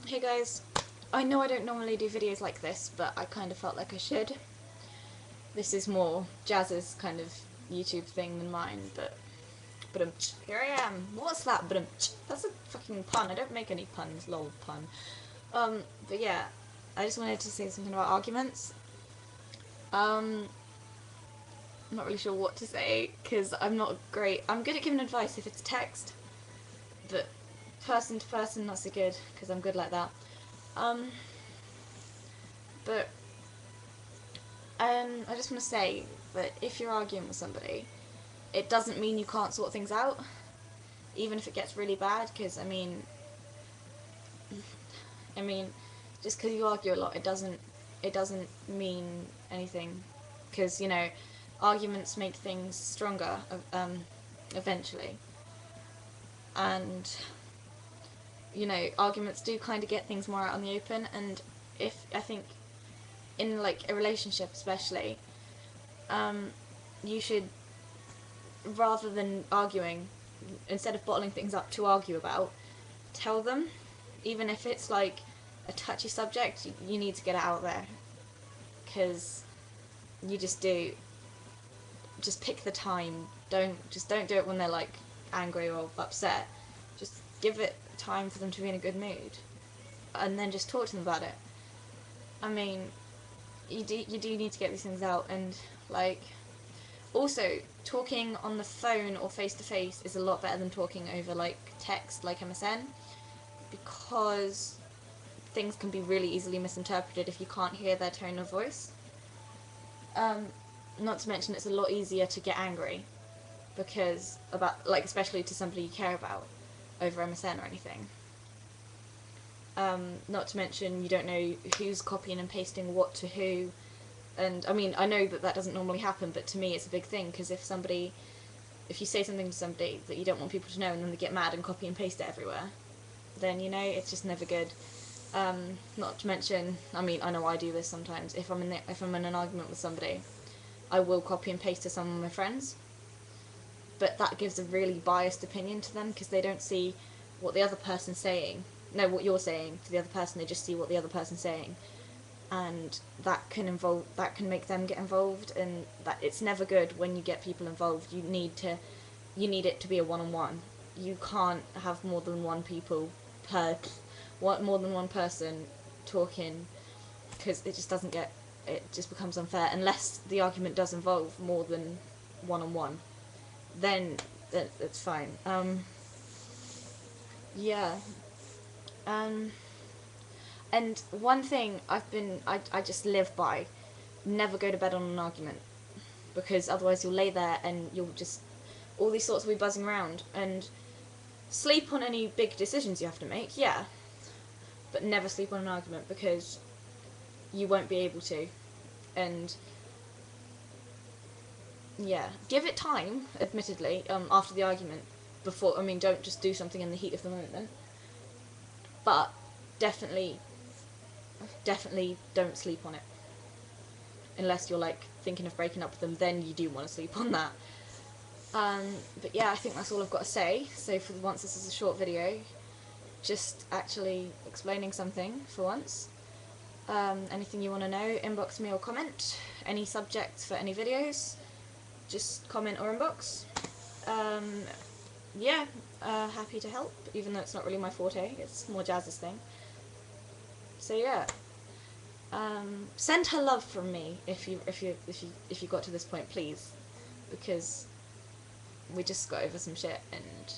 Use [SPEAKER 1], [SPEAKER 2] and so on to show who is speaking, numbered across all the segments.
[SPEAKER 1] Hey guys, I know I don't normally do videos like this, but I kind of felt like I should. This is more Jazz's kind of YouTube thing than mine, but here I am. What's that? That's a fucking pun. I don't make any puns. Lol, pun. But yeah, I just wanted to say something about arguments. I'm not really sure what to say because I'm not great. I'm good at giving advice if it's text, but person to person not so good because I'm good like that. Um, but I just want to say that if you're arguing with somebody, it doesn't mean you can't sort things out, even if it gets really bad. Because I mean, just because you argue a lot, it doesn't mean anything. Because arguments make things stronger, eventually, and arguments do kind of get things more out in the open. And if I think in like a relationship, especially, you should, rather than arguing, instead of bottling things up to argue about, tell them, even if it's like a touchy subject, you need to get it out there, because you just do. Just pick the time. Don't do it when they're like angry or upset. Just give it time for them to be in a good mood, and then just talk to them about it. I mean, you do need to get these things out, and like, also, talking on the phone or face to face is a lot better than talking over like text, like MSN, because things can be really easily misinterpreted if you can't hear their tone of voice. Not to mention, it's a lot easier to get angry because about, like, especially to somebody you care about, over MSN or anything. Not to mention, you don't know who's copying and pasting what to who. And I mean, I know that doesn't normally happen, but to me it's a big thing, because if you say something to somebody that you don't want people to know and then they get mad and copy and paste it everywhere, then it's just never good. Not to mention, I mean, I know I do this sometimes. If I'm in an argument with somebody, I will copy and paste to some of my friends, but that gives a really biased opinion to them, because they don't see what the other person's saying. No, what you're saying to the other person, they just see what the other person's saying, and that can make them get involved, and that it's never good when you get people involved. You need it to be a one-on-one. You can't have more than one person talking, because it just becomes unfair unless the argument does involve more than one-on-one. Then it's fine. Yeah. Um, and one thing I just live by: never go to bed on an argument, because otherwise you'll lay there and you'll just, all these thoughts will be buzzing around. And sleep on any big decisions you have to make, yeah, but never sleep on an argument, because you won't be able to. And yeah, give it time, admittedly, after the argument. Don't just do something in the heat of the moment, but definitely don't sleep on it, unless you're like thinking of breaking up with them. Then you do want to sleep on that. But yeah, I think that's all I've got to say. So for once, this is a short video, just actually explaining something for once. Anything you want to know, inbox me or comment. Any subjects for any videos, just comment or inbox. Yeah, happy to help, even though it's not really my forte. It's more Jazz's thing. So yeah, send her love from me if you got to this point, please, because we just got over some shit, and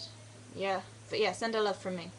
[SPEAKER 1] yeah. But yeah, send her love from me.